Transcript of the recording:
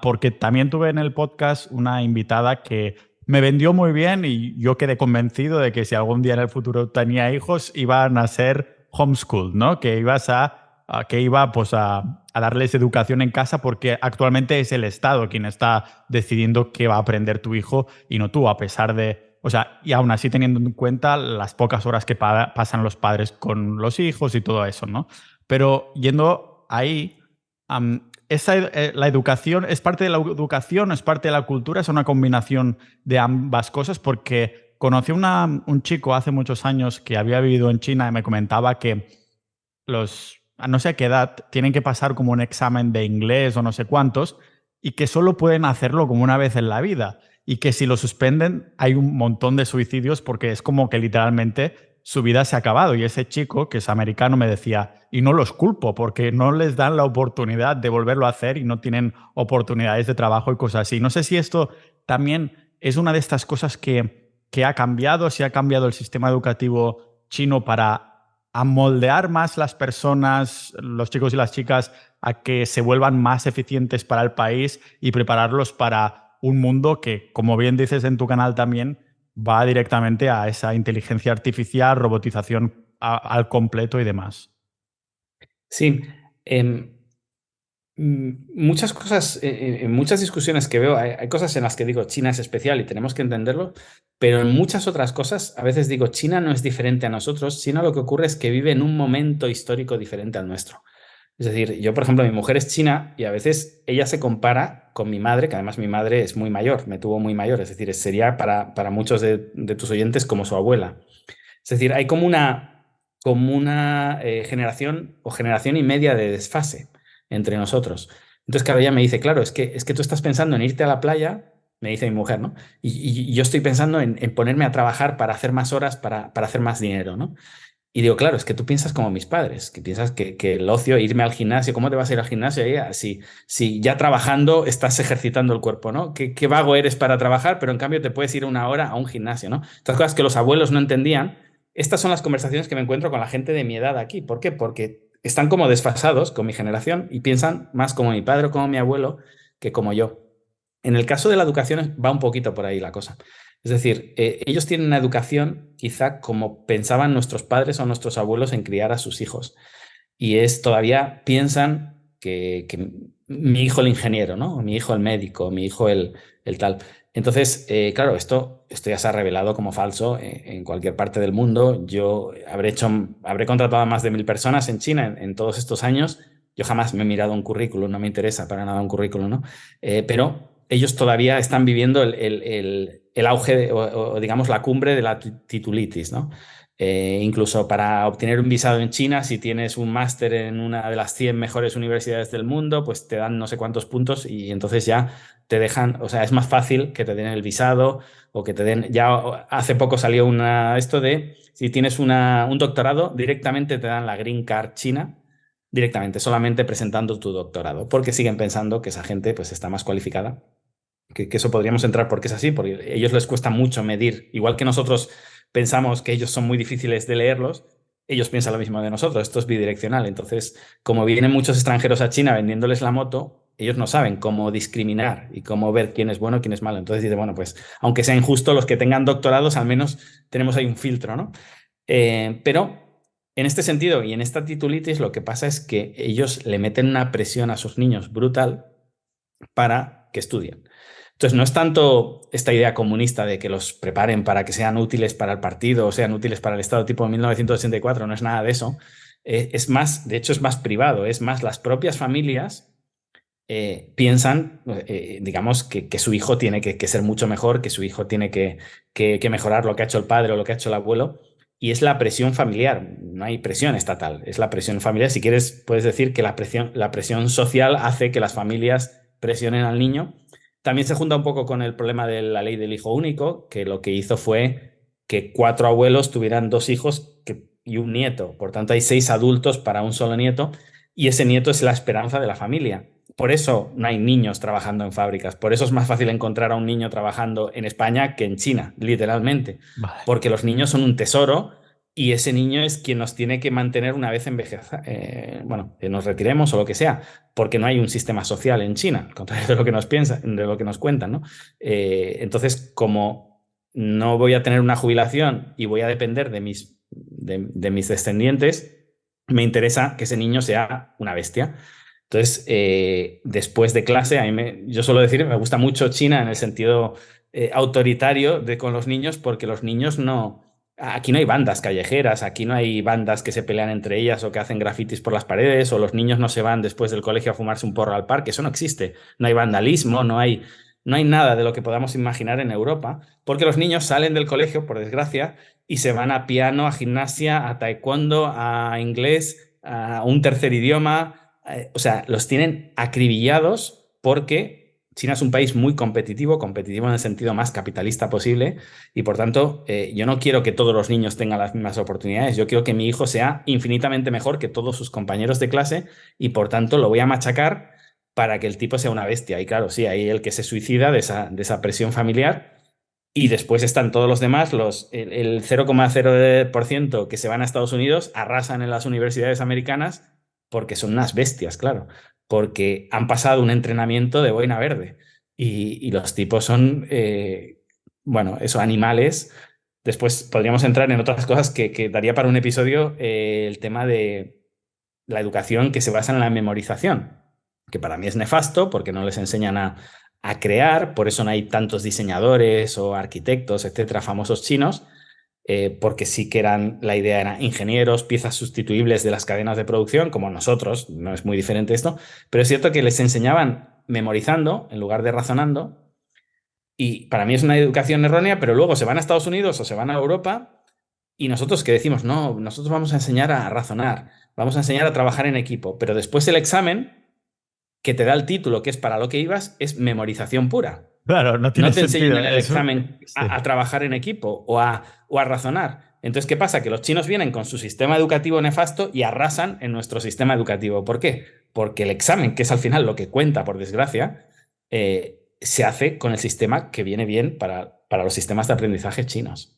porque también tuve en el podcast una invitada que me vendió muy bien y yo quedé convencido de que si algún día en el futuro tenía hijos iban a ser homeschooled, ¿no? Que ibas que iba pues a darles educación en casa porque actualmente es el Estado quien está decidiendo qué va a aprender tu hijo y no tú, a pesar de, o sea, y aún así teniendo en cuenta las pocas horas que pasan los padres con los hijos y todo eso, ¿no? Pero yendo ahí, la educación es parte de la educación, es parte de la cultura, es una combinación de ambas cosas porque conocí un chico hace muchos años que había vivido en China y me comentaba que a no sé a qué edad, tienen que pasar como un examen de inglés o no sé cuántos y que solo pueden hacerlo como una vez en la vida y que si lo suspenden hay un montón de suicidios porque es como que literalmente su vida se ha acabado. Y ese chico, que es americano, me decía, y no los culpo porque no les dan la oportunidad de volverlo a hacer y no tienen oportunidades de trabajo y cosas así. No sé si esto también es una de estas cosas que ha cambiado, si ha cambiado el sistema educativo chino para a moldear más las personas, los chicos y las chicas, a que se vuelvan más eficientes para el país y prepararlos para un mundo que, como bien dices en tu canal también, va directamente a esa inteligencia artificial, robotización al completo y demás. Sí, muchas cosas, en muchas discusiones que veo, hay cosas en las que digo China es especial y tenemos que entenderlo, pero en muchas otras cosas a veces digo China no es diferente a nosotros, sino lo que ocurre es que vive en un momento histórico diferente al nuestro. Es decir, yo, por ejemplo, mi mujer es china y a veces ella se compara con mi madre, que además mi madre es muy mayor, me tuvo muy mayor, es decir, sería para muchos de tus oyentes como su abuela. Es decir, hay como una generación o generación y media de desfase entre nosotros. Entonces, claro, ella me dice, claro, es que tú estás pensando en irte a la playa, me dice mi mujer, ¿no? Y yo estoy pensando en ponerme a trabajar para hacer más horas, para hacer más dinero, ¿no? Y digo, claro, es que tú piensas como mis padres, que piensas que el ocio, irme al gimnasio, ¿cómo te vas a ir al gimnasio? Ya, si ya trabajando estás ejercitando el cuerpo, ¿no? ¿Qué vago eres para trabajar, pero en cambio te puedes ir una hora a un gimnasio, ¿no? Estas cosas que los abuelos no entendían. Estas son las conversaciones que me encuentro con la gente de mi edad aquí. ¿Por qué? Porque están como desfasados con mi generación y piensan más como mi padre o como mi abuelo que como yo. En el caso de la educación va un poquito por ahí la cosa. Es decir, ellos tienen una educación quizá como pensaban nuestros padres o nuestros abuelos en criar a sus hijos. Y es todavía piensan que mi hijo el ingeniero, ¿no? Mi hijo el médico, mi hijo el tal. Entonces, claro, esto ya se ha revelado como falso en cualquier parte del mundo. Yo habré contratado a más de 1000 personas en China en todos estos años. Yo jamás me he mirado un currículum, no me interesa para nada un currículum, ¿no? Pero ellos todavía están viviendo el auge o, digamos, la cumbre de la titulitis, ¿no? Incluso para obtener un visado en China, si tienes un máster en una de las 100 mejores universidades del mundo, pues te dan no sé cuántos puntos y entonces ya te dejan, o sea, es más fácil que te den el visado o que te den, ya hace poco salió esto de, si tienes un doctorado, directamente te dan la Green Card china, directamente, solamente presentando tu doctorado, porque siguen pensando que esa gente pues está más cualificada que eso podríamos entrar porque es así, porque a ellos les cuesta mucho medir, igual que nosotros pensamos que ellos son muy difíciles de leerlos, ellos piensan lo mismo de nosotros, esto es bidireccional, entonces como vienen muchos extranjeros a China vendiéndoles la moto, ellos no saben cómo discriminar y cómo ver quién es bueno y quién es malo, entonces dice, bueno, pues aunque sea injusto, los que tengan doctorados al menos tenemos ahí un filtro, ¿no? Pero en este sentido y en esta titulitis lo que pasa es que ellos le meten una presión a sus niños brutal para que estudien. Entonces, no es tanto esta idea comunista de que los preparen para que sean útiles para el partido o sean útiles para el Estado tipo 1984, no es nada de eso. Es más, de hecho, es más privado, es más las propias familias piensan, digamos, que su hijo tiene que ser mucho mejor, que su hijo tiene que mejorar lo que ha hecho el padre o lo que ha hecho el abuelo. Y es la presión familiar, no hay presión estatal, es la presión familiar. Si quieres, puedes decir que la presión social hace que las familias presionen al niño. También se junta un poco con el problema de la ley del hijo único, que lo que hizo fue que 4 abuelos tuvieran 2 hijos y un nieto. Por tanto, hay 6 adultos para un solo nieto y ese nieto es la esperanza de la familia. Por eso no hay niños trabajando en fábricas. Por eso es más fácil encontrar a un niño trabajando en España que en China, literalmente. Vale. Porque los niños son un tesoro y ese niño es quien nos tiene que mantener una vez bueno, que nos retiremos o lo que sea, porque no hay un sistema social en China, al contrario de lo que nos piensan, de lo que nos cuentan, ¿no? Entonces, como no voy a tener una jubilación y voy a depender de mis descendientes, me interesa que ese niño sea una bestia. Entonces, después de clase, yo suelo decir, me gusta mucho China en el sentido autoritario con los niños, porque los niños no. Aquí no hay bandas callejeras, aquí no hay bandas que se pelean entre ellas o que hacen grafitis por las paredes, o los niños no se van después del colegio a fumarse un porro al parque. Eso no existe. No hay vandalismo, no hay nada de lo que podamos imaginar en Europa, porque los niños salen del colegio, por desgracia, y se van a piano, a gimnasia, a taekwondo, a inglés, a un tercer idioma. O sea, los tienen acribillados porque China es un país muy competitivo, competitivo en el sentido más capitalista posible, y por tanto, yo no quiero que todos los niños tengan las mismas oportunidades. Yo quiero que mi hijo sea infinitamente mejor que todos sus compañeros de clase, y por tanto lo voy a machacar para que el tipo sea una bestia. Y claro, sí, hay el que se suicida de esa presión familiar. Y después están todos los demás, el 0,0% que se van a Estados Unidos, arrasan en las universidades americanas porque son unas bestias, claro, porque han pasado un entrenamiento de boina verde. Y los tipos son, bueno, eso, animales. Después podríamos entrar en otras cosas que daría para un episodio, el tema de la educación que se basa en la memorización, que para mí es nefasto porque no les enseñan a crear, por eso no hay tantos diseñadores o arquitectos, etcétera, famosos chinos, porque sí que la idea era ingenieros, piezas sustituibles de las cadenas de producción, como nosotros, no es muy diferente esto, pero es cierto que les enseñaban memorizando en lugar de razonando, y para mí es una educación errónea, pero luego se van a Estados Unidos o se van a Europa, y nosotros que decimos, no, nosotros vamos a enseñar a razonar, vamos a enseñar a trabajar en equipo, pero después el examen que te da el título, que es para lo que ibas, es memorización pura. Claro, no tiene No te enseñan sentido. en el Eso, examen sí. a trabajar en equipo o a razonar. Entonces, ¿qué pasa? Que los chinos vienen con su sistema educativo nefasto y arrasan en nuestro sistema educativo. ¿Por qué? Porque el examen, que es al final lo que cuenta, por desgracia, se hace con el sistema que viene bien para los sistemas de aprendizaje chinos.